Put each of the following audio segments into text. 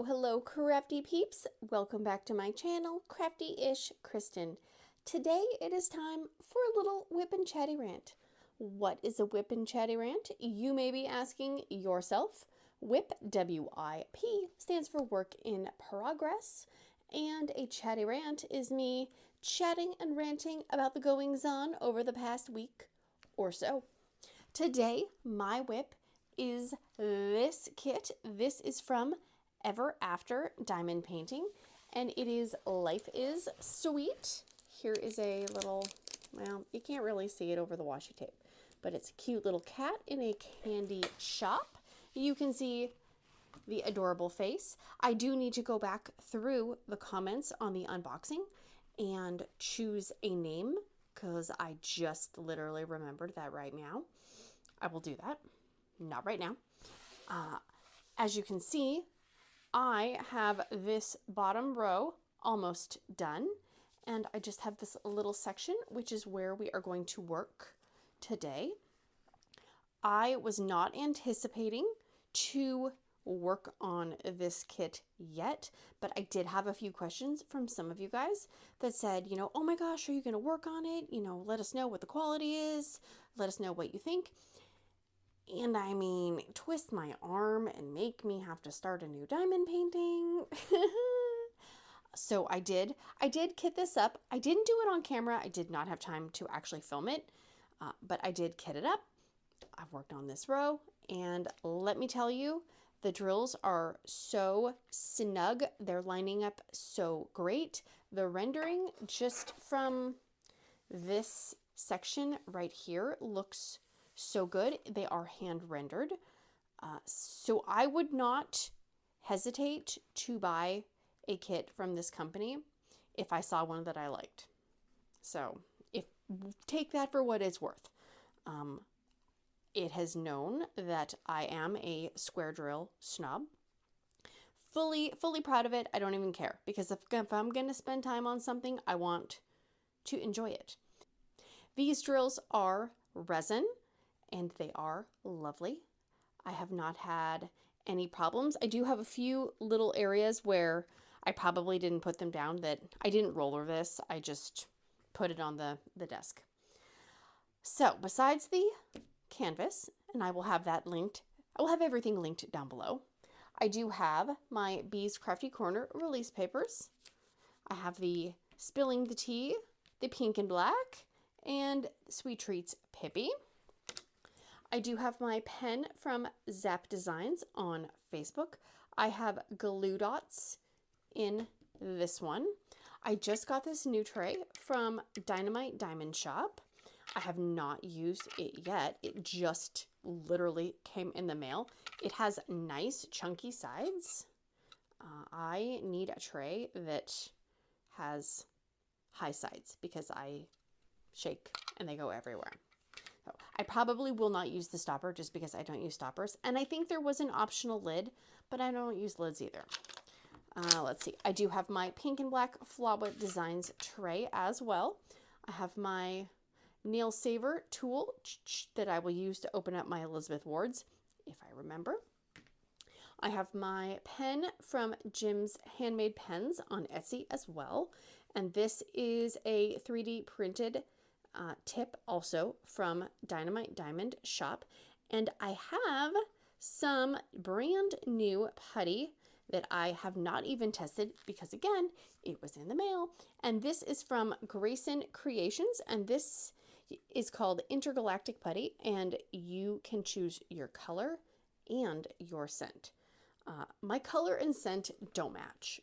Hello, crafty peeps. Welcome back to my channel, Crafty-ish-kristyn. Today it is time for a little WIP and Chatty Rant. What is a WIP and Chatty Rant? You may be asking yourself. WIP, W-I-P, stands for work in progress, and a chatty rant is me chatting and ranting about the goings-on over the past week or so. Today, my WIP is this kit. This is from Ever After Diamond Painting, and it is Life is Sweet. Here is a little, well, you can't really see it over the washi tape, but it's a cute little cat in a candy shop. You can see the adorable face. I do need to go back through the comments on the unboxing and choose a name because I just literally remembered that right now. I will do that. Not right now. As you can see, I have this bottom row almost done, and I just have this little section, which is where we are going to work today. I was not anticipating to work on this kit yet, but I did have a few questions from some of you guys that said, oh my gosh, are you going to work on it? Let us know what the quality is. Let us know what you think. And I mean, twist my arm and make me have to start a new diamond painting. So I did kit this up. I didn't do it on camera. I did not have time to actually film it, but I did kit it up. I've worked on this row, and let me tell you, the drills are so snug. They're lining up so great. The rendering just from this section right here looks so good. They are hand rendered. So I would not hesitate to buy a kit from this company if I saw one that I liked. So take that for what it's worth. It has known that I am a square drill snob. Fully proud of it. I don't even care, because if I'm going to spend time on something, I want to enjoy it. These drills are resin, and they are lovely. I have not had any problems. I do have a few little areas where I probably didn't put them down, that I didn't roller this. I just put it on the desk. So besides the canvas, and I will have that linked, I will have everything linked down below. I do have my Bees Crafty Corner release papers. I have the Spilling the Tea, the Pink and Black, and Sweet Treats Pippy. I do have my pen from ZAP Designs on Facebook. I have glue dots in this one. I just got this new tray from Dynamite Diamond Shop. I have not used it yet. It just literally came in the mail. It has nice chunky sides. I need a tray that has high sides because I shake and they go everywhere. So I probably will not use the stopper just because I don't use stoppers. And I think there was an optional lid, but I don't use lids either. Let's see. I do have my Pink and Black Flawa Designs tray as well. I have my nail saver tool that I will use to open up my Elizabeth Wards, if I remember. I have my pen from Jim's Handmade Pens on Etsy as well. And this is a 3D printed tip also from Dynamite Diamond Shop. And I have some brand new putty that I have not even tested because, again, it was in the mail. And this is from Grayson Creations, and this is called Intergalactic Putty, and you can choose your color and your scent. My color and scent don't match,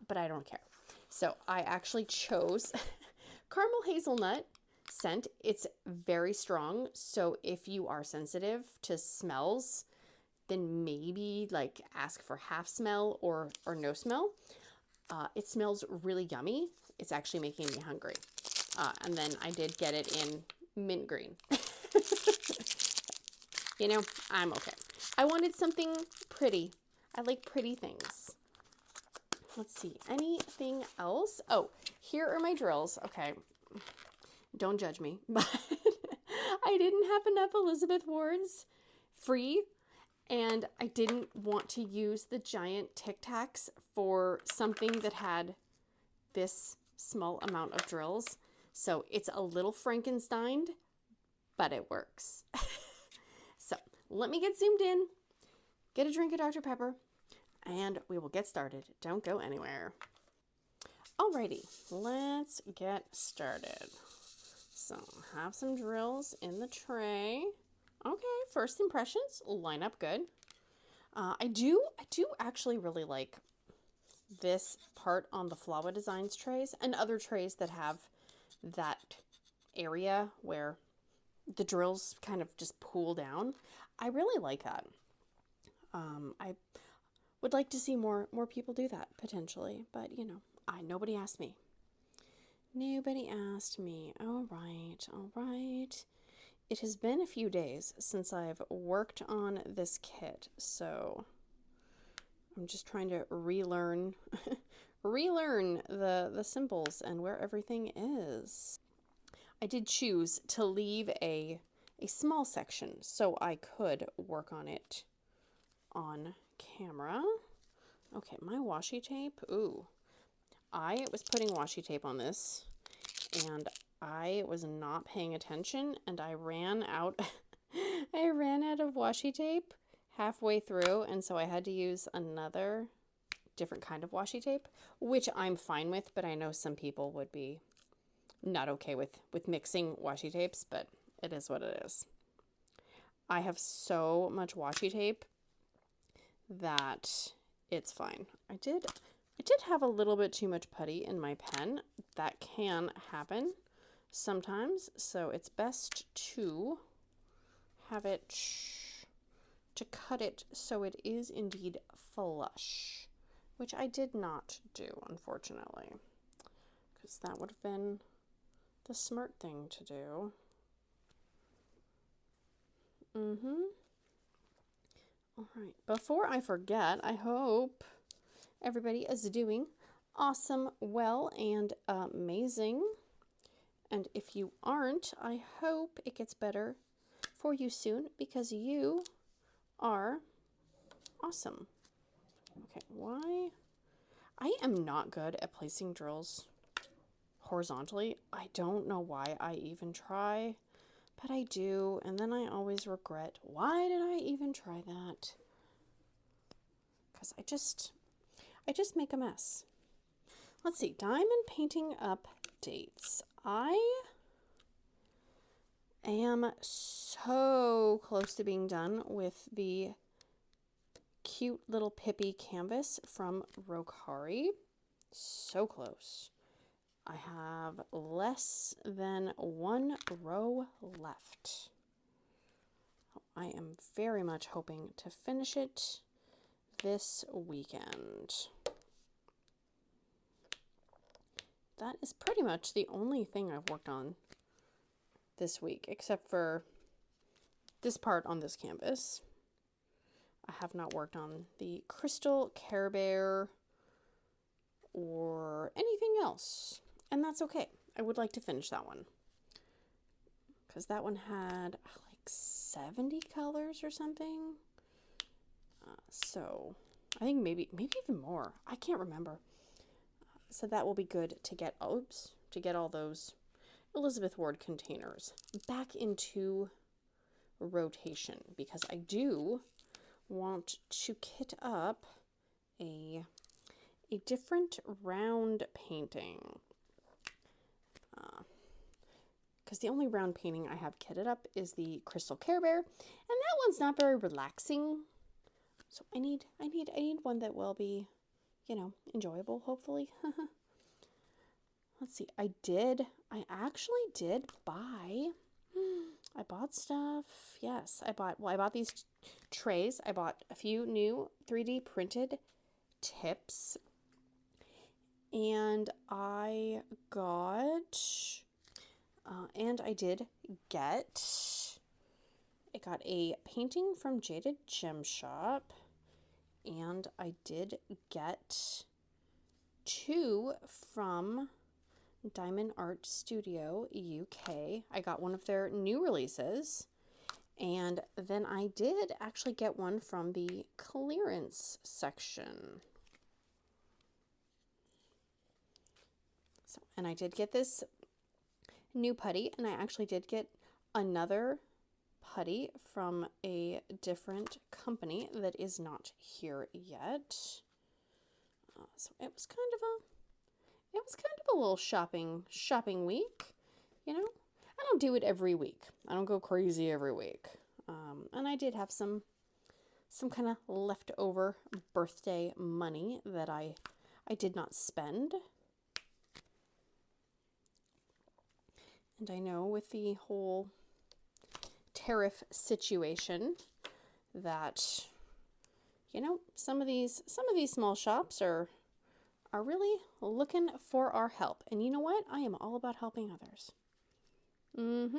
but I don't care. So I actually chose Caramel Hazelnut scent. It's very strong, so if you are sensitive to smells, then maybe like ask for half smell or no smell. It smells really yummy. It's actually making me hungry. And then I did get it in mint green. I'm okay. I wanted something pretty. I like pretty things. Let's see, anything else? Oh, here are my drills. Okay, don't judge me, but I didn't have enough Elizabeth Wards free And I didn't want to use the giant Tic Tacs for something that had this small amount of drills. So it's a little Frankensteined, but it works. So let me get zoomed in, get a drink of Dr. Pepper, and we will get started. Don't go anywhere. Alrighty, let's get started. So have some drills in the tray. Okay, first impressions line up good. I do actually really like this part on the Flawa Designs trays and other trays that have that area where the drills kind of just pool down. I really like that. I would like to see more people do that potentially, but you know, nobody asked me. Nobody asked me. All right. It has been a few days since I've worked on this kit, so I'm just trying to relearn the symbols and where everything is. I did choose to leave a small section so I could work on it on camera. Okay, my washi tape. Ooh. I was putting washi tape on this and I was not paying attention and I ran out I ran out of washi tape halfway through, and so I had to use another different kind of washi tape, which I'm fine with, but I know some people would be not okay with mixing washi tapes, but it is what it is. I have so much washi tape that it's fine. I did have a little bit too much putty in my pen. That can happen sometimes, so it's best to have it, to cut it so it is indeed flush, which I did not do, unfortunately, because that would have been the smart thing to do. All right, before I forget, I hope everybody is doing awesome, well, and amazing. And if you aren't, I hope it gets better for you soon, because you are awesome. Okay, why? I am not good at placing drills horizontally. I don't know why I even try, but I do, and then I always regret, why did I even try that? Because I just make a mess. Let's see, diamond painting updates. I am so close to being done with the cute little Pippy canvas from Rokari. So close. I have less than one row left. I am very much hoping to finish it this weekend. That is pretty much the only thing I've worked on this week, except for this part on this canvas. I have not worked on the crystal Care Bear or anything else, and that's okay. I would like to finish that one because that one had like 70 colors or something. So I think maybe even more. I can't remember. So that will be good to get, to get all those Elizabeth Ward containers back into rotation, because I do want to kit up a different round painting. Because the only round painting I have kitted up is the Crystal Care Bear, and that one's not very relaxing. So I need one that will be, you know, enjoyable, hopefully. Let's see. I actually did buy, I bought stuff. Yes, I bought these trays. I bought a few new 3D printed tips. And I got a painting from Jaded Gem Shop, and I did get 2 from Diamond Art Studio UK. I got one of their new releases, And then I did actually get one from the clearance section. So, and I did get this new putty, and I actually did get another putty from a different company that is not here yet. So it was kind of a little shopping week, you know. I don't do it every week. I don't go crazy every week. And I did have some kind of leftover birthday money that I did not spend. And I know with the whole tariff situation that, you know, some of these small shops are really looking for our help. And you know what? I am all about helping others. And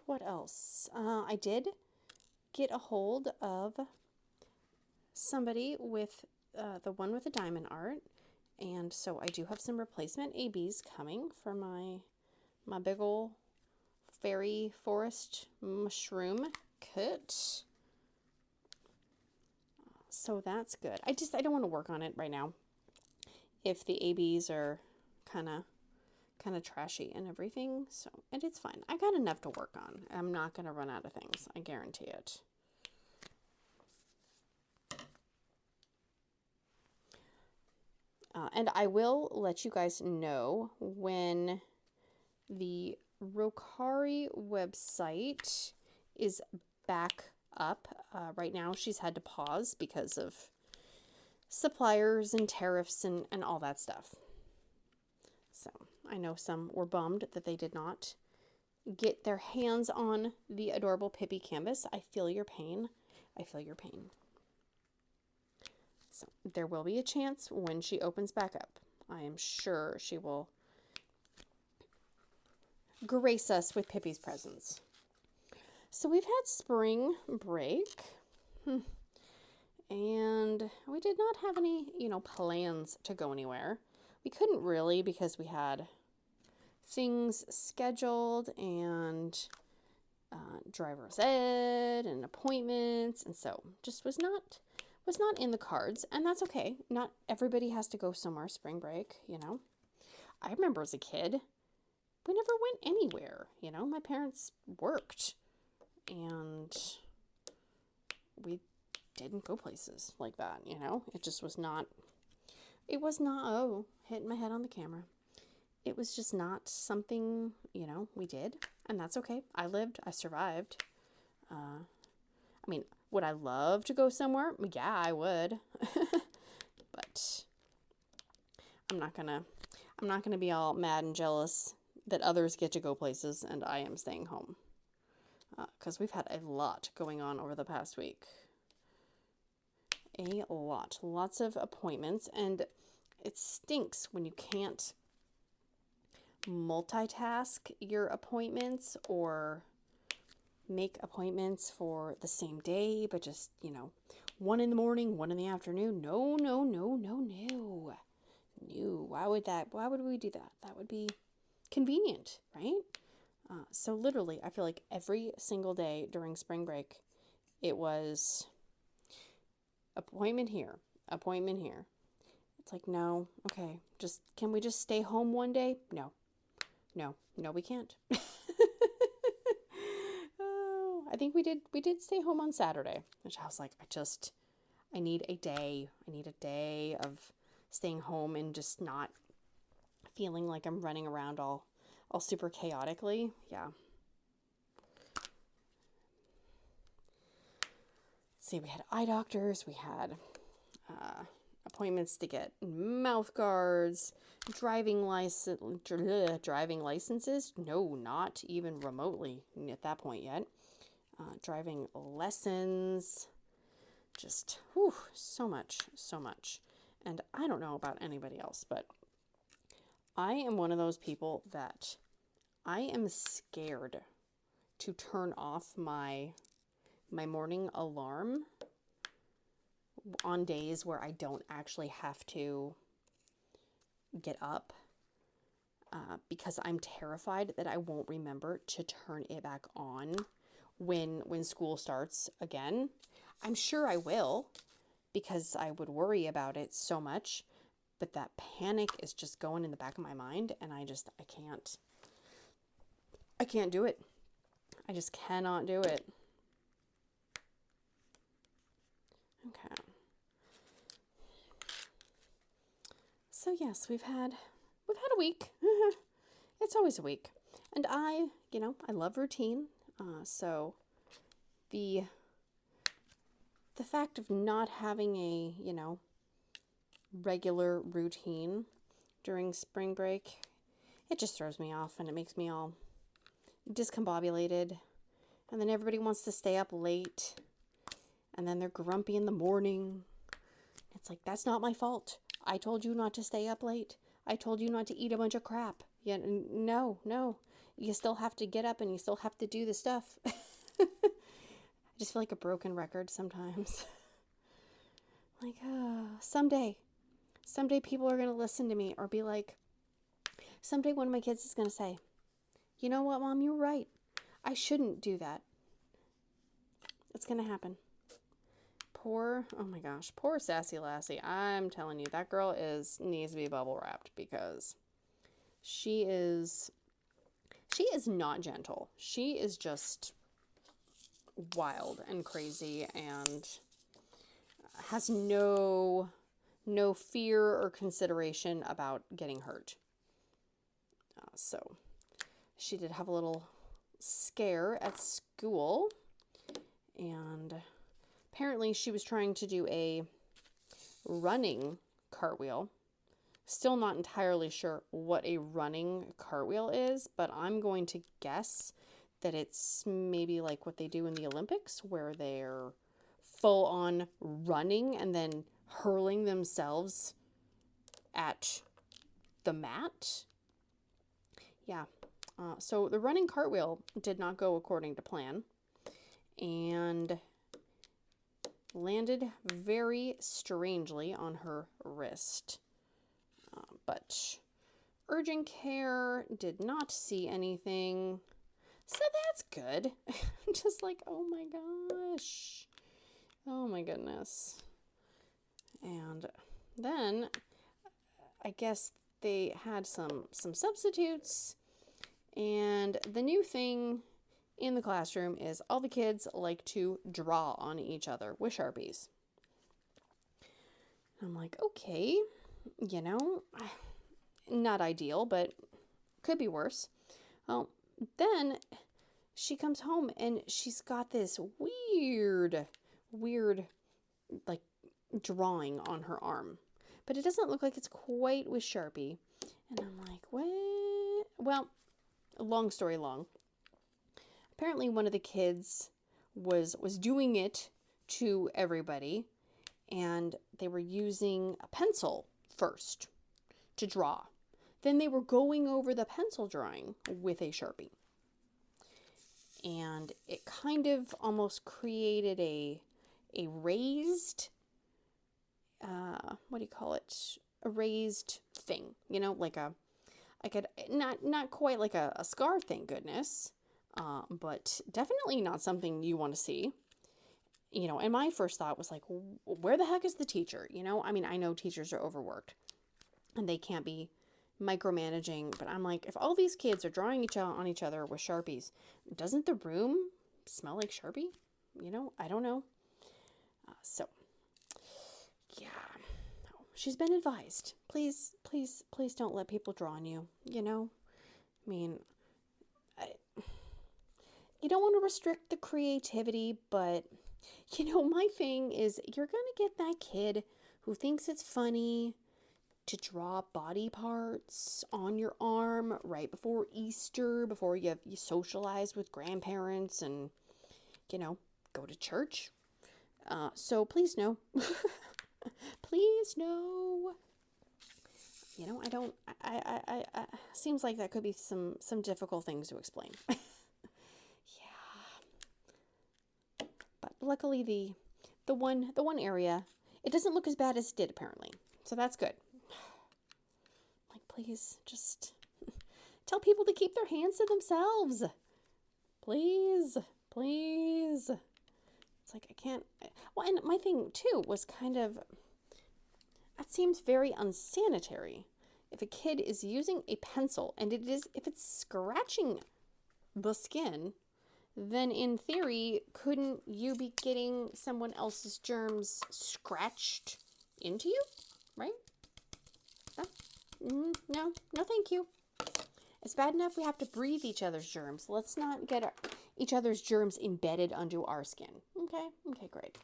what else? I did get a hold of somebody with the one with the diamond art, and so I do have some replacement ABs coming for my big ol' fairy forest mushroom kit. So that's good. I don't want to work on it right now if the ABs are kind of trashy and everything. So, and it's fine. I got enough to work on. I'm not going to run out of things. I guarantee it. And I will let you guys know when the Rokari website is back up. Right now she's had to pause because of suppliers and tariffs and all that stuff. So I know some were bummed that they did not get their hands on the adorable Pippy canvas. I feel your pain. I feel your pain. So there will be a chance when she opens back up. I am sure she will grace us with Pippy's presence. So we've had spring break, and we did not have any, plans to go anywhere. We couldn't really because we had things scheduled and driver's ed and appointments, and so just was not in the cards, and that's okay. Not everybody has to go somewhere spring break, I remember as a kid, we never went anywhere, my parents worked, and we didn't go places like that, it just was not, oh, hitting my head on the camera. It was just not something, we did, and that's okay. I lived, I survived. I mean, would I love to go somewhere? Yeah, I would. But I'm not gonna be all mad and jealous that others get to go places and I am staying home. Because we've had a lot going on over the past week. Lots of appointments, and it stinks when you can't multitask your appointments or make appointments for the same day, but just, one in the morning, one in the afternoon. No. Why would we do that? That would be convenient, right? So literally, I feel like every single day during spring break, it was appointment here, appointment here. It's like, no, okay, can we just stay home one day? No, we can't. I think we did stay home on Saturday, which I was like, I need a day. I need a day of staying home and just not feeling like I'm running around all super chaotically. Yeah. See, we had eye doctors, we had appointments to get mouth guards, driving licenses. No, not even remotely at that point yet. Driving lessons, just so much. And I don't know about anybody else, but I am one of those people that I am scared to turn off my morning alarm on days where I don't actually have to get up because I'm terrified that I won't remember to turn it back on when school starts again. I'm sure I will, because I would worry about it so much, but that panic is just going in the back of my mind, and I can't do it. I just cannot do it. Okay. So yes, we've had a week. It's always a week. And I love routine. So the fact of not having a, regular routine during spring break, it just throws me off, and it makes me all discombobulated. And then everybody wants to stay up late, and then they're grumpy in the morning. It's like, that's not my fault. I told you not to stay up late. I told you not to eat a bunch of crap. Yeah, no. You still have to get up, and you still have to do the stuff. I just feel like a broken record sometimes. Like, someday people are going to listen to me, or be like, someday one of my kids is going to say, you know what, Mom, you're right. I shouldn't do that. It's going to happen. Oh my gosh, poor Sassy Lassie. I'm telling you, that girl needs to be bubble wrapped, because she is not gentle. She is just wild and crazy, and has no fear or consideration about getting hurt. So she did have a little scare at school, and apparently she was trying to do a running cartwheel. Still not entirely sure what a running cartwheel is, but I'm going to guess that it's maybe like what they do in the Olympics, where they're full on running and then hurling themselves at the mat. Yeah. So the running cartwheel did not go according to plan, and landed very strangely on her wrist. But urgent care did not see anything, so that's good. Just like, oh my gosh. Oh my goodness. And then I guess they had some substitutes, and the new thing in the classroom is all the kids like to draw on each other with Sharpies. I'm like, okay, not ideal, but could be worse. Well, then she comes home, and she's got this weird, like, drawing on her arm. But it doesn't look like it's quite with Sharpie. And I'm like, what? Well, long story long. Apparently one of the kids was doing it to everybody, and they were using a pencil first to draw. Then they were going over the pencil drawing with a Sharpie. And it kind of almost created a raised, what do you call it? A raised thing, like not quite like a scar, thank goodness. But definitely not something you want to see, and my first thought was like, where the heck is the teacher? I mean, I know teachers are overworked and they can't be micromanaging, but I'm like, if all these kids are drawing on each other with Sharpies, doesn't the room smell like Sharpie? I don't know. So yeah, she's been advised. Please don't let people draw on you, I mean, you don't want to restrict the creativity, but, my thing is, you're going to get that kid who thinks it's funny to draw body parts on your arm right before Easter, before you socialize with grandparents and, go to church. So please no. Please no. I seems like that could be some difficult things to explain. But luckily the one area, it doesn't look as bad as it did apparently. So that's good. please, just tell people to keep their hands to themselves. Please, please. It's like, I can't. Well, and my thing too was kind of, that seems very unsanitary. If a kid is using a pencil and if it's scratching the skin, then in theory, couldn't you be getting someone else's germs scratched into you, right? No, no, thank you. It's bad enough we have to breathe each other's germs. Let's not get each other's germs embedded onto our skin. Okay, okay, great.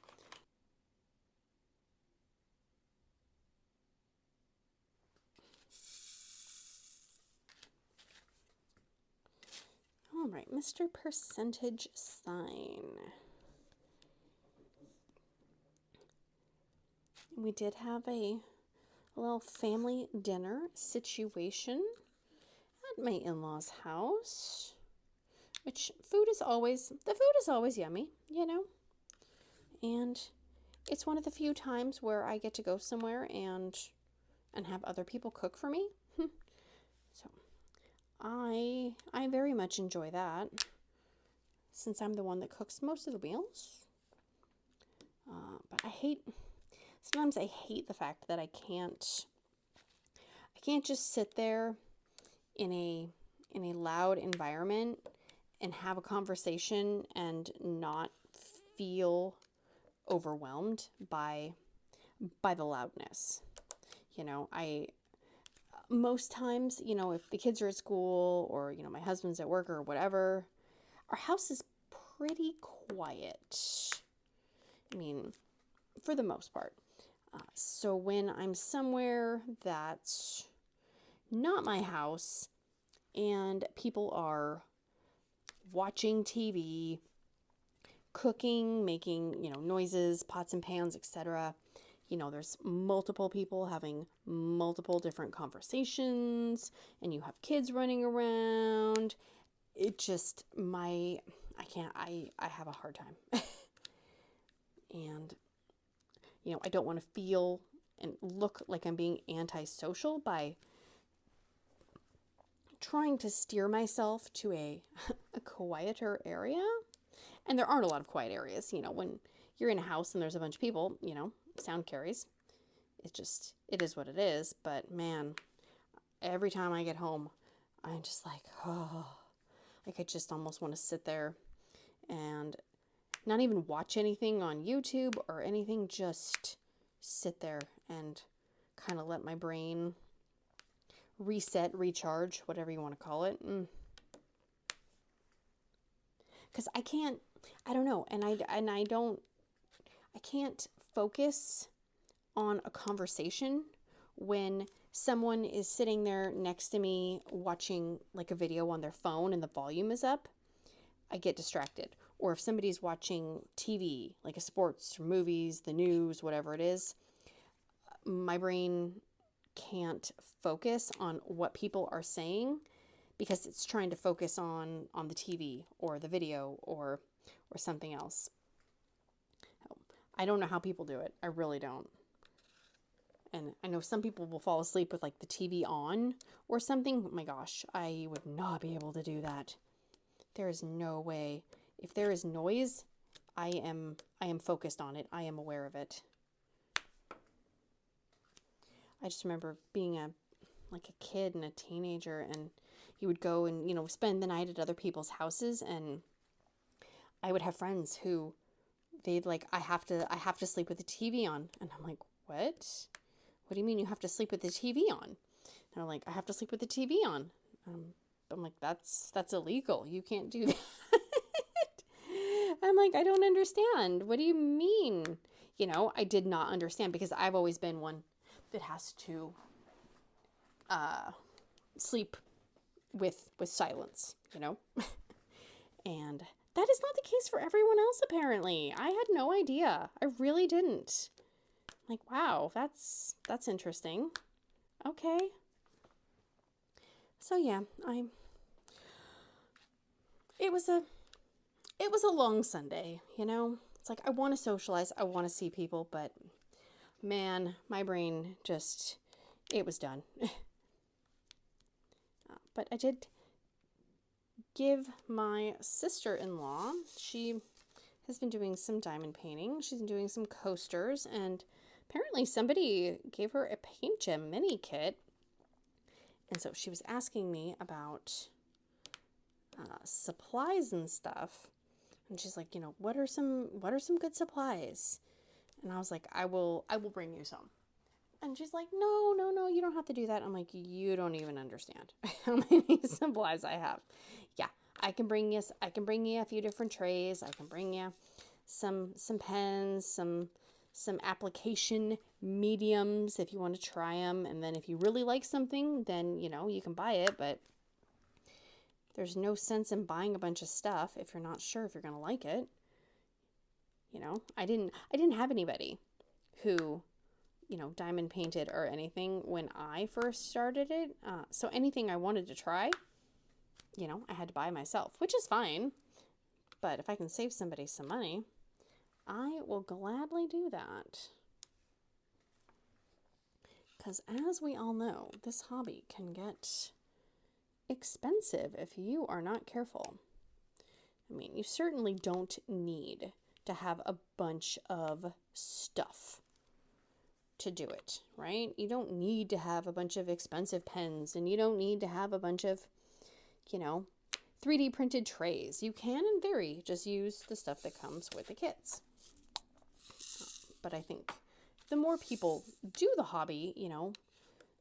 All right, Mr. Percentage Sign. We did have a little family dinner situation at my in-laws' house, which the food is always yummy, you know, and it's one of the few times where I get to go somewhere and have other people cook for me. So I very much enjoy that, since I'm the one that cooks most of the meals. But sometimes I hate the fact that I can't just sit there in a loud environment and have a conversation and not feel overwhelmed by the loudness. You know, most times, you know, if the kids are at school or, you know, my husband's at work or whatever, our house is pretty quiet. I mean, for the most part. So when I'm somewhere that's not my house and people are watching TV, cooking, making, you know, noises, pots and pans, etc., you know, there's multiple people having multiple different conversations, and you have kids running around. It just, I have a hard time. And, you know, I don't want to feel and look like I'm being antisocial by trying to steer myself to a quieter area. And there aren't a lot of quiet areas, you know, when you're in a house and there's a bunch of people, you know, sound carries. It is what it is. But man, every time I get home, I'm just like, oh, like I just almost want to sit there and not even watch anything on YouTube or anything, just sit there and kind of let my brain reset, recharge, whatever you want to call it. Because I don't know, and I can't focus on a conversation when someone is sitting there next to me watching like a video on their phone and the volume is up. I get distracted. Or if somebody's watching TV, like a sports or movies, the news, whatever it is, my brain can't focus on what people are saying because it's trying to focus on the TV or the video or something else. I don't know how people do it. I really don't. And I know some people will fall asleep with like the TV on or something. But my gosh, I would not be able to do that. There is no way. If there is noise, I am focused on it. I am aware of it. I just remember being a kid and a teenager, and you would go and, you know, spend the night at other people's houses, and I would have friends who they'd like, I have to sleep with the TV on. And I'm like, what? What do you mean you have to sleep with the TV on? And they're like, I have to sleep with the TV on. I'm like, that's illegal. You can't do that. I'm like, I don't understand. What do you mean? You know, I did not understand because I've always been one that has to sleep with silence, you know? And that is not the case for everyone else, apparently. I had no idea. I really didn't. Like, wow, that's interesting. Okay. So yeah, it was a long Sunday, you know? It's like, I want to socialize, I want to see people, but man, my brain just, it was done. But I did give my sister-in-law, she has been doing some diamond painting. She's been doing some coasters, and apparently somebody gave her a paint gem mini kit. And so she was asking me about supplies and stuff. And she's like, you know, what are some good supplies? And I was like, I will bring you some. And she's like, no, you don't have to do that. I'm like, you don't even understand how many supplies I have. Yeah, I can bring you a few different trays. I can bring you some pens, some application mediums if you want to try them. And then if you really like something, then, you know, you can buy it. But there's no sense in buying a bunch of stuff if you're not sure if you're going to like it. You know, I didn't have anybody who, you know, diamond painted or anything when I first started it. So anything I wanted to try, you know, I had to buy myself, which is fine. But if I can save somebody some money, I will gladly do that. Because as we all know, this hobby can get expensive if you are not careful. I mean, you certainly don't need to have a bunch of stuff to do it, right? You don't need to have a bunch of expensive pens, and you don't need to have a bunch of, you know, 3D printed trays. You can, in theory, just use the stuff that comes with the kits. But I think the more people do the hobby, you know,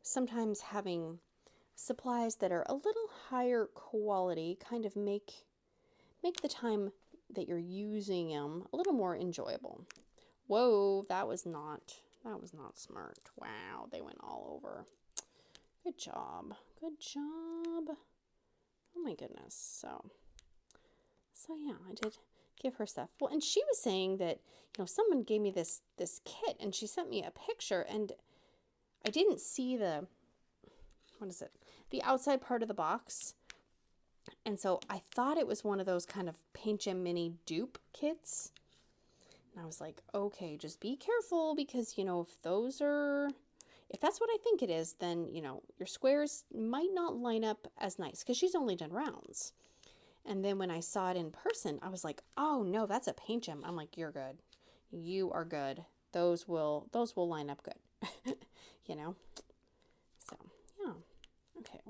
sometimes having supplies that are a little higher quality kind of make the time that you're using them a little more enjoyable. Whoa, that was not smart. Wow, they went all over. Good job. Good job. Oh my goodness. So yeah, I did give her stuff. Well, and she was saying that, you know, someone gave me this kit, and she sent me a picture, and I didn't see the outside part of the box. And so I thought it was one of those kind of paint gem mini dupe kits. And I was like, okay, just be careful, because, you know, if that's what I think it is, then, you know, your squares might not line up as nice, because she's only done rounds. And then when I saw it in person, I was like, oh no, that's a paint gem. I'm like, you're good. You are good. Those will line up good. You know? So, yeah. Okay,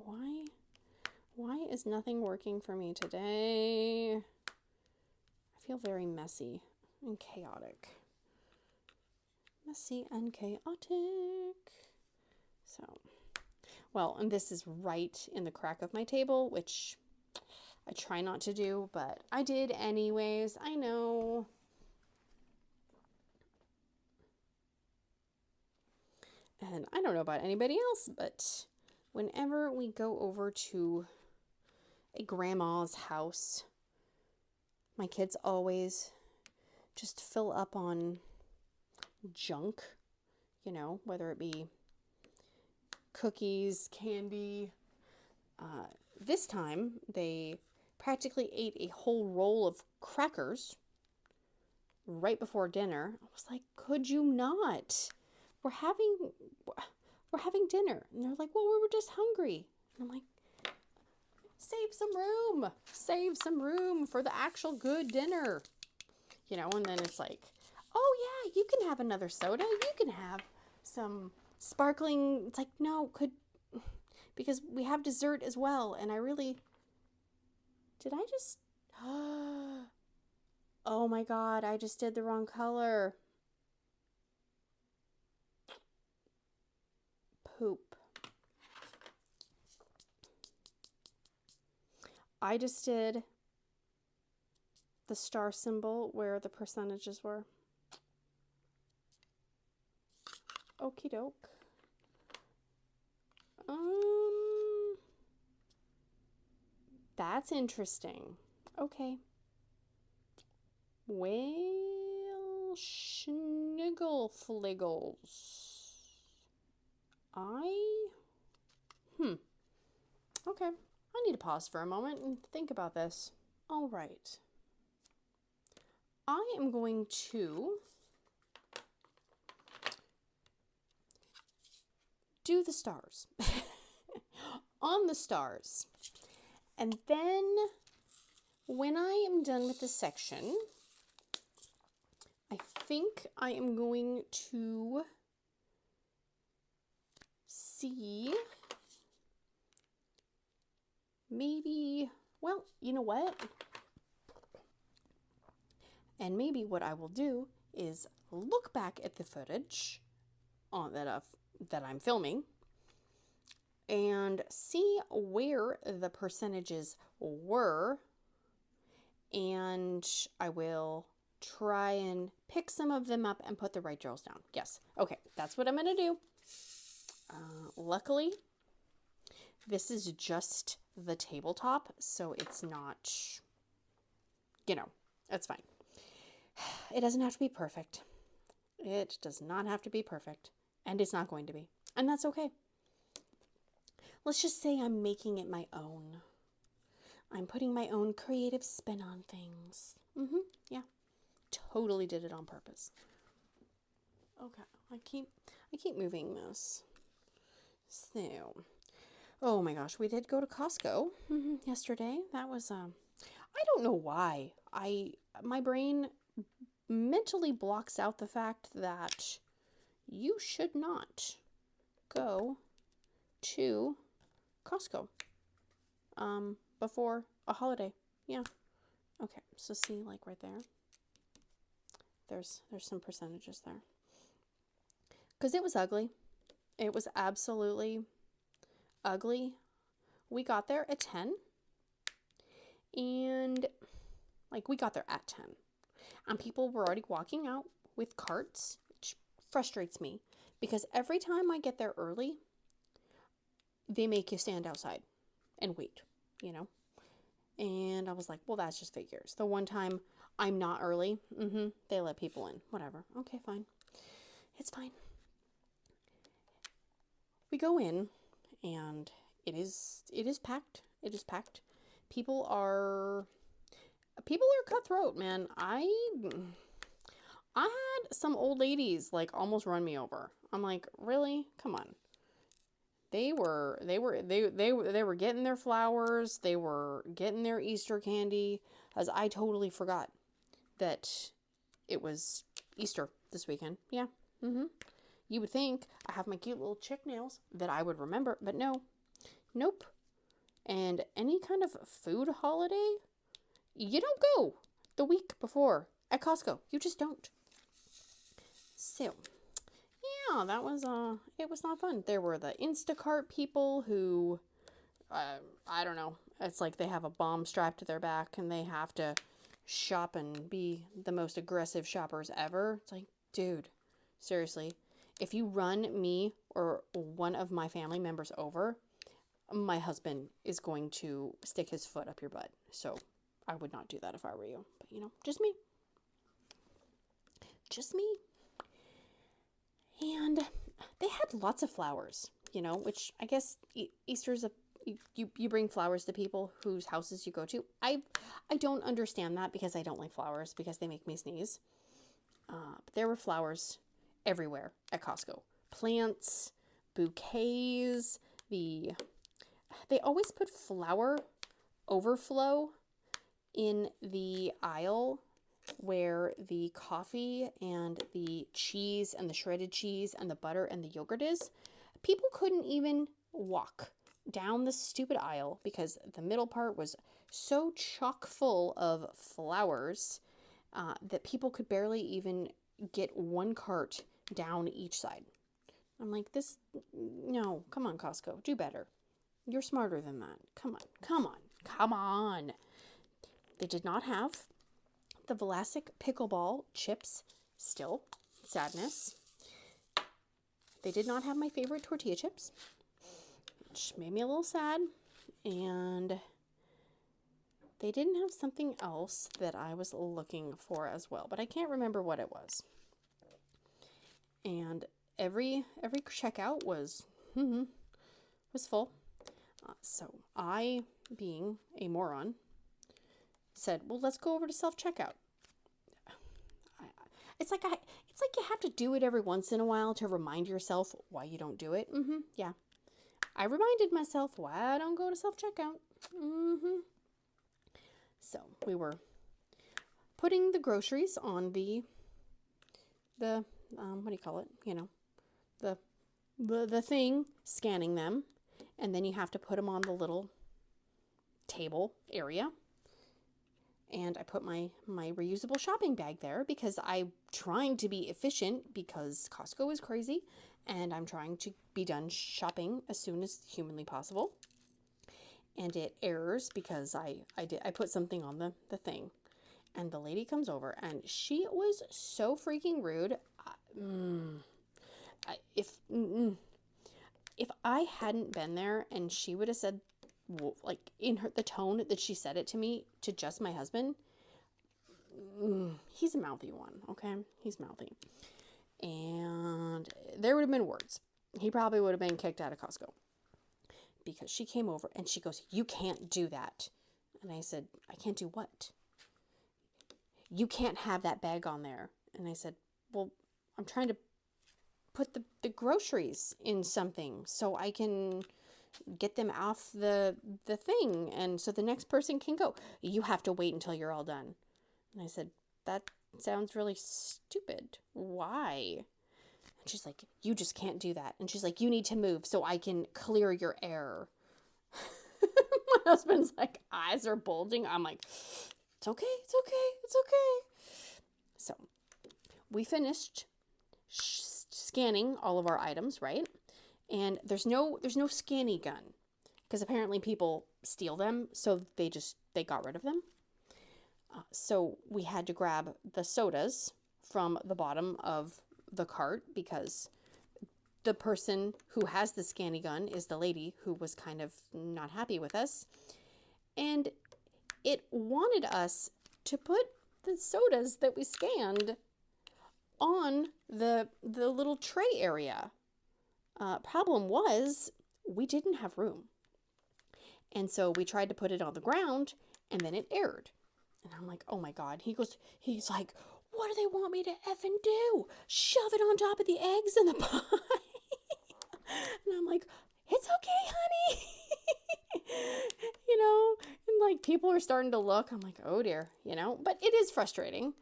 why is nothing working for me today? I feel very messy and chaotic. Messy and chaotic. So, well, and this is right in the crack of my table, which I try not to do, but I did anyways. I know. And I don't know about anybody else, but whenever we go over to a grandma's house, my kids always just fill up on junk, you know, whether it be cookies, candy. This time they practically ate a whole roll of crackers right before dinner. I was like, could you not? We're having dinner. And they're like, well, we were just hungry. And I'm like, save some room for the actual good dinner, you know. And then it's like, oh yeah, you can have another soda, you can have some sparkling. It's like, no, because we have dessert as well. And did I just oh my god, I just did the wrong color. Poop. I just did the star symbol where the percentages were. Okie doke. That's interesting. Okay. Well, schniggle fliggles. Okay. I need to pause for a moment and think about this. All right. I am going to do the stars. on the stars. And then when I am done with this section, I think I am going to see maybe, well, you know what? And maybe what I will do is look back at the footage that I'm filming and see where the percentages were, and I will try and pick some of them up and put the right drills down. Yes. Okay, that's what I'm going to do. Luckily, this is just the tabletop, so it's not, you know, that's fine. It doesn't have to be perfect. It does not have to be perfect, and it's not going to be, and that's okay. Let's just say I'm making it my own. I'm putting my own creative spin on things. Yeah. Totally did it on purpose. Okay, I keep moving this. So, oh my gosh, we did go to Costco yesterday. That was I don't know why. My brain mentally blocks out the fact that you should not go to Costco before a holiday. Yeah. Okay, so see, like right there. There's some percentages there. Because it was ugly. It was absolutely ugly. We got there at 10. And, like, we got there at 10. And people were already walking out with carts, which frustrates me. Because every time I get there early, they make you stand outside and wait, you know. And I was like, well, that's just figures. The one time I'm not early, they let people in. Whatever. Okay, fine. It's fine. We go in, and it is packed. It is packed. People are cutthroat, man. I had some old ladies like almost run me over. I'm like, really? Come on. They were getting their flowers. They were getting their Easter candy, as I totally forgot that it was Easter this weekend. Yeah. You would think I have my cute little chick nails that I would remember, but no. Nope. And any kind of food holiday, you don't go the week before at Costco. You just don't. So, yeah, that was, it was not fun. There were the Instacart people who, I don't know. It's like they have a bomb strapped to their back and they have to shop and be the most aggressive shoppers ever. It's like, dude, seriously, if you run me or one of my family members over, my husband is going to stick his foot up your butt. So I would not do that if I were you. But, you know, just me. Just me. And they had lots of flowers, you know, which I guess Easter's you bring flowers to people whose houses you go to. I don't understand that because I don't like flowers because they make me sneeze. But there were flowers everywhere at Costco. Plants, bouquets, they always put flower overflow in the aisle where the coffee and the cheese and the shredded cheese and the butter and the yogurt is. People couldn't even walk down the stupid aisle because the middle part was so chock full of flowers that people could barely even get one cart down each side. I'm like, no, come on, Costco, do better. You're smarter than that. Come on. They did not have the Vlasic pickleball chips still. Sadness. They did not have my favorite tortilla chips, which made me a little sad. And they didn't have something else that I was looking for as well, but I can't remember what it was. And every checkout was full. So I, being a moron, said, well, let's go over to self-checkout. It's like you have to do it every once in a while to remind yourself why you don't do it. Yeah. I reminded myself why I don't go to self-checkout. So we were putting the groceries on the what do you call it? You know, the thing, scanning them, and then you have to put them on the little table area. And I put my reusable shopping bag there because I'm trying to be efficient because Costco is crazy, and I'm trying to be done shopping as soon as humanly possible. And it errors because I put something on the thing, and the lady comes over and she was so freaking rude. If I hadn't been there and she would have said, like in the tone that she said it to me, to just my husband, he's a mouthy one, okay? He's mouthy. And there would have been words. He probably would have been kicked out of Costco. Because she came over and she goes, "You can't do that." And I said, "I can't do what?" "You can't have that bag on there." And I said, "Well, I'm trying to put the groceries in something so I can get them off the thing, and so the next person can go." "You have to wait until you're all done." And I said, "That sounds really stupid. Why?" And she's like, "You just can't do that." And she's like, "You need to move so I can clear your error." My husband's like, eyes are bulging. I'm like, "It's okay, it's okay, it's okay." So we finished scanning all of our items, right? And there's no scanny gun because apparently people steal them, so they got rid of them. So we had to grab the sodas from the bottom of the cart because the person who has the scanny gun is the lady who was kind of not happy with us, and it wanted us to put the sodas that we scanned on the little tray area. Problem was, we didn't have room. And so we tried to put it on the ground, and then it errored. And I'm like, oh my God. He's like, "What do they want me to effing do? Shove it on top of the eggs in the pie?" And I'm like, "It's okay, honey." You know, and like people are starting to look. I'm like, oh dear, you know, but it is frustrating.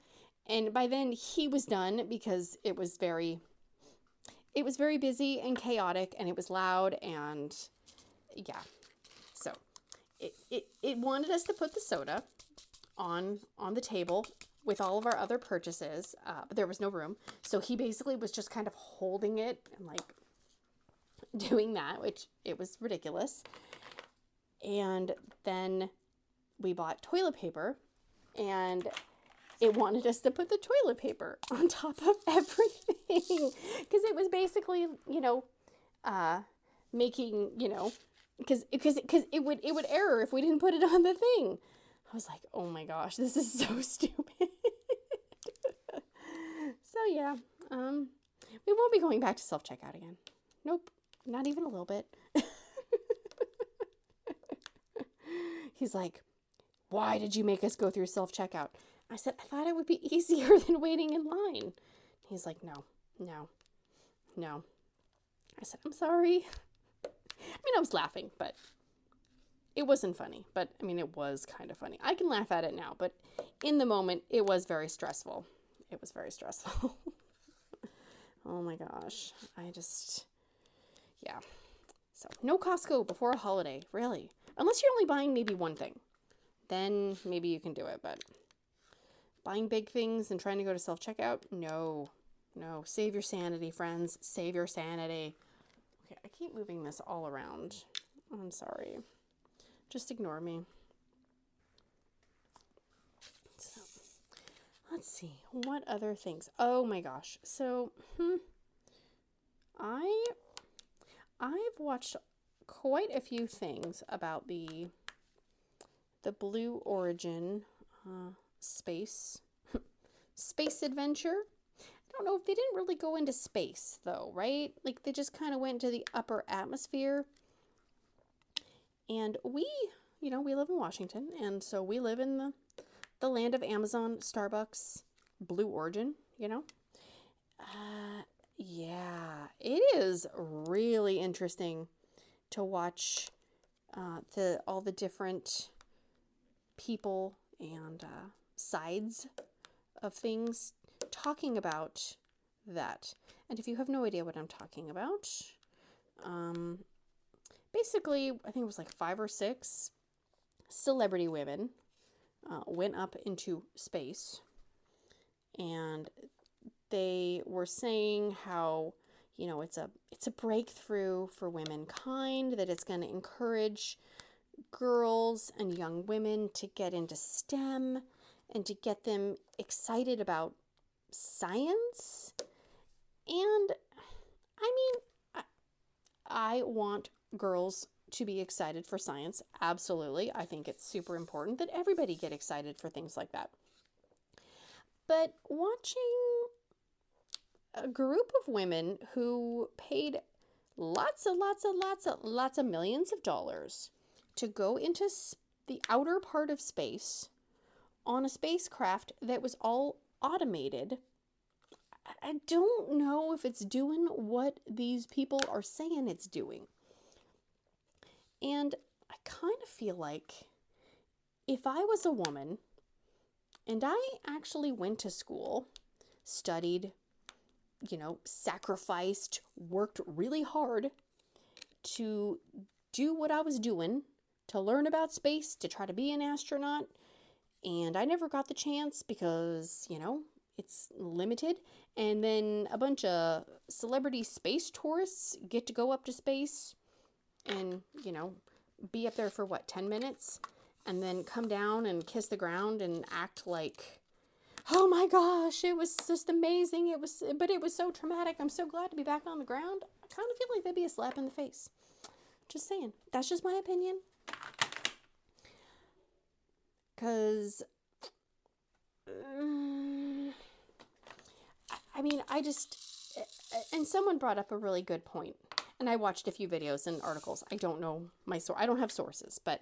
And by then he was done because it was very busy and chaotic, and it was loud, and yeah. So it wanted us to put the soda on the table with all of our other purchases, but there was no room. So he basically was just kind of holding it and like doing that, which it was ridiculous. And then we bought toilet paper, and it wanted us to put the toilet paper on top of everything because it was basically, you know, making, you know, because it would error if we didn't put it on the thing. I was like, oh my gosh, this is so stupid. So yeah, we won't be going back to self-checkout again. Nope, not even a little bit. He's like, "Why did you make us go through self-checkout?" I said, "I thought it would be easier than waiting in line." He's like, no. I said, "I'm sorry." I mean, I was laughing, but it wasn't funny. But I mean, it was kind of funny. I can laugh at it now, but in the moment, it was very stressful. It was very stressful. Oh my gosh. Yeah. So no Costco before a holiday, really. Unless you're only buying maybe one thing. Then maybe you can do it, but buying big things and trying to go to self-checkout, no. Save your sanity, friends. Save your sanity. Okay, I keep moving this all around. I'm sorry. Just ignore me. So, let's see. What other things? Oh my gosh. So, I've watched quite a few things about the Blue Origin space adventure. I don't know if they didn't really go into space though, right? Like they just kind of went to the upper atmosphere. And we live in Washington, and so we live in the land of Amazon, Starbucks, Blue Origin, you know. Yeah, it is really interesting to watch all the different people and sides of things talking about that. And if you have no idea what I'm talking about, basically, I think it was like 5 or 6 celebrity women went up into space, and they were saying how, you know, it's a breakthrough for womankind, that it's going to encourage girls and young women to get into STEM and to get them excited about science. And I mean, I want girls to be excited for science. Absolutely. I think it's super important that everybody get excited for things like that. But watching a group of women who paid lots of millions of dollars to go into the outer part of space on a spacecraft that was all automated, I don't know if it's doing what these people are saying it's doing. And I kind of feel like if I was a woman and I actually went to school, studied, you know, sacrificed, worked really hard to do what I was doing, to learn about space, to try to be an astronaut, and I never got the chance because, you know, it's limited. And then a bunch of celebrity space tourists get to go up to space and, you know, be up there for what, 10 minutes, and then come down and kiss the ground and act like, oh my gosh, it was just amazing. But it was so traumatic. I'm so glad to be back on the ground. I kind of feel like that'd be a slap in the face. Just saying. That's just my opinion. Because, I mean, and someone brought up a really good point. And I watched a few videos and articles. I don't know I don't have sources, but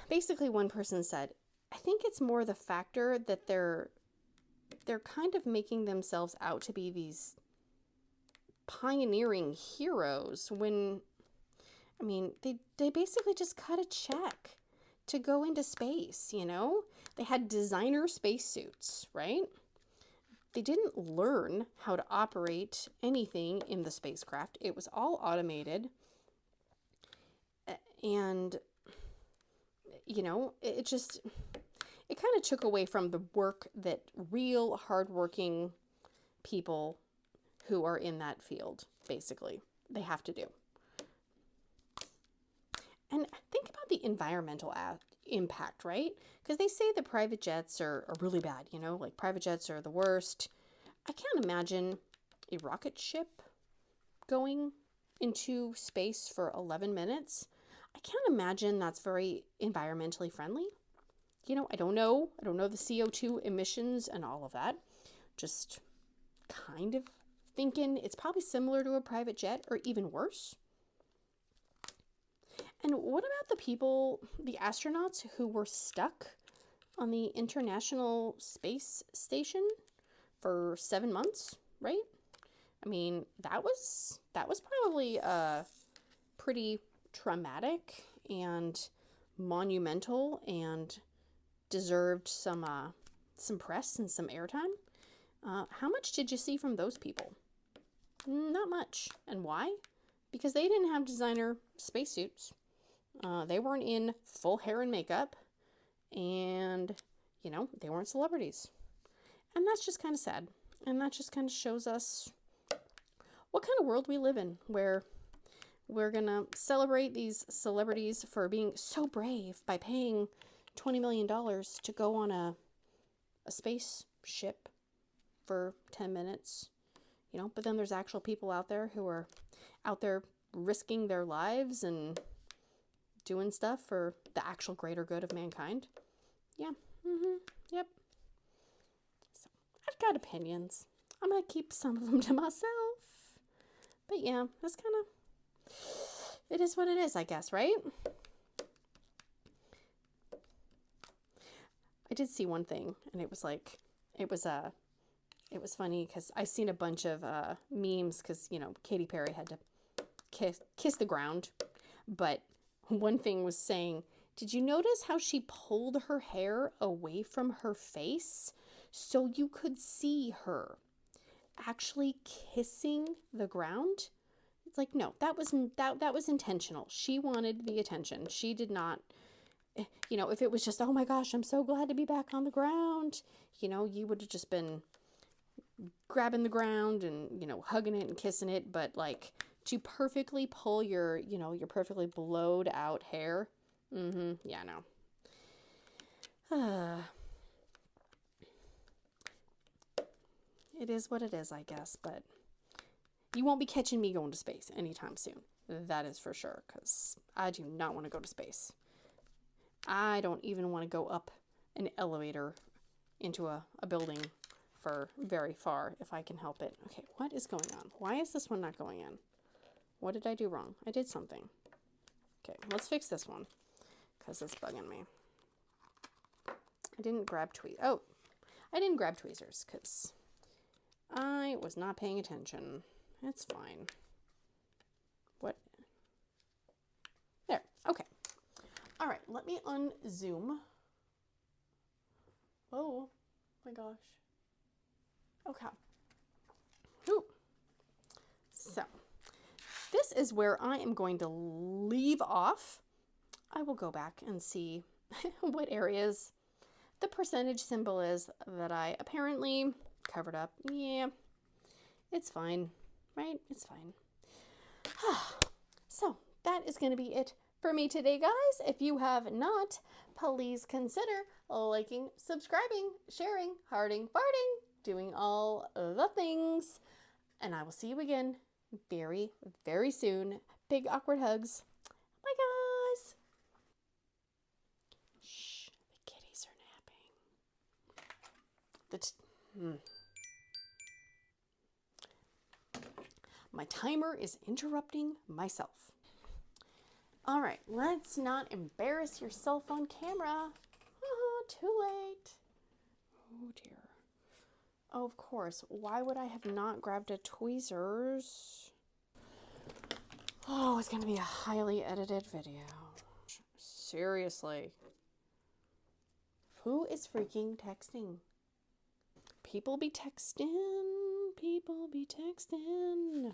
basically one person said, I think it's more the factor that they're kind of making themselves out to be these pioneering heroes when, I mean, they basically just cut a check to go into space, you know? They had designer spacesuits, right? They didn't learn how to operate anything in the spacecraft. It was all automated. And, you know, it kind of took away from the work that real hardworking people who are in that field, basically, they have to do. And think about the environmental impact, right? Because they say that private jets are really bad, you know, like private jets are the worst. I can't imagine a rocket ship going into space for 11 minutes. I can't imagine that's very environmentally friendly. You know, I don't know the CO2 emissions and all of that. Just kind of thinking it's probably similar to a private jet or even worse. And what about the people, the astronauts who were stuck on the International Space Station for 7 months, right? I mean, that was probably pretty traumatic and monumental and deserved some press and some airtime. How much did you see from those people? Not much. And why? Because they didn't have designer spacesuits. They weren't in full hair and makeup, and, you know, they weren't celebrities. And that's just kind of sad. And that just kind of shows us what kind of world we live in, where we're going to celebrate these celebrities for being so brave by paying $20 million to go on a spaceship for 10 minutes, you know, but then there's actual people out there who are out there risking their lives and doing stuff for the actual greater good of mankind. Yeah. Yep. So I've got opinions. I'm going to keep some of them to myself. But yeah, that's kind of, it is what it is, I guess, right? I did see one thing, and it was like, it was funny because I seen a bunch of memes because, you know, Katy Perry had to kiss the ground. But one thing was saying, did you notice how she pulled her hair away from her face so you could see her actually kissing the ground? It's like, no, that was intentional. She wanted the attention. She did not, you know, if it was just, oh my gosh, I'm so glad to be back on the ground, you know, you would have just been grabbing the ground and, you know, hugging it and kissing it. But like, to perfectly pull your, you know, your perfectly blowed out hair. Yeah, no. It is what it is, I guess, but you won't be catching me going to space anytime soon. That is for sure, because I do not want to go to space. I don't even want to go up an elevator into a building for very far if I can help it. Okay, what is going on? Why is this one not going in? What did I do wrong? I did something. Okay, let's fix this one because it's bugging me. I didn't grab tweezers because I was not paying attention. It's fine. What? There. Okay. All right. Let me unzoom. Oh my gosh. Okay. Ooh. So this is where I am going to leave off. I will go back and see what areas the percentage symbol is that I apparently covered up. Yeah, it's fine, right? It's fine. So that is going to be it for me today, guys. If you have not, please consider liking, subscribing, sharing, hearting, farting, doing all the things. And I will see you again very, very soon. Big awkward hugs. Bye, guys. Shh, the kitties are napping. My timer is interrupting myself. All right, let's not embarrass yourself on camera. Oh, too late. Oh dear. Oh, of course. Why would I have not grabbed a tweezers? Oh, it's going to be a highly edited video. Seriously. Who is freaking texting? People be texting. People be texting.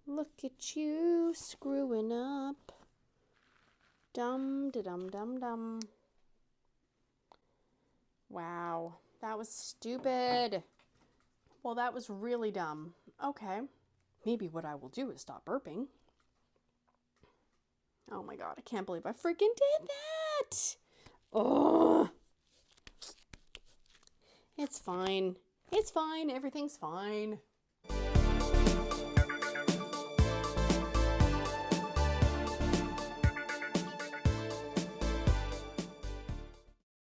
Look at you screwing up. Dum-da-dum-dum-dum. Wow, that was stupid. Well, that was really dumb. Okay, maybe what I will do is stop burping. Oh my god, I can't believe I freaking did that. Oh, it's fine. It's fine. Everything's fine.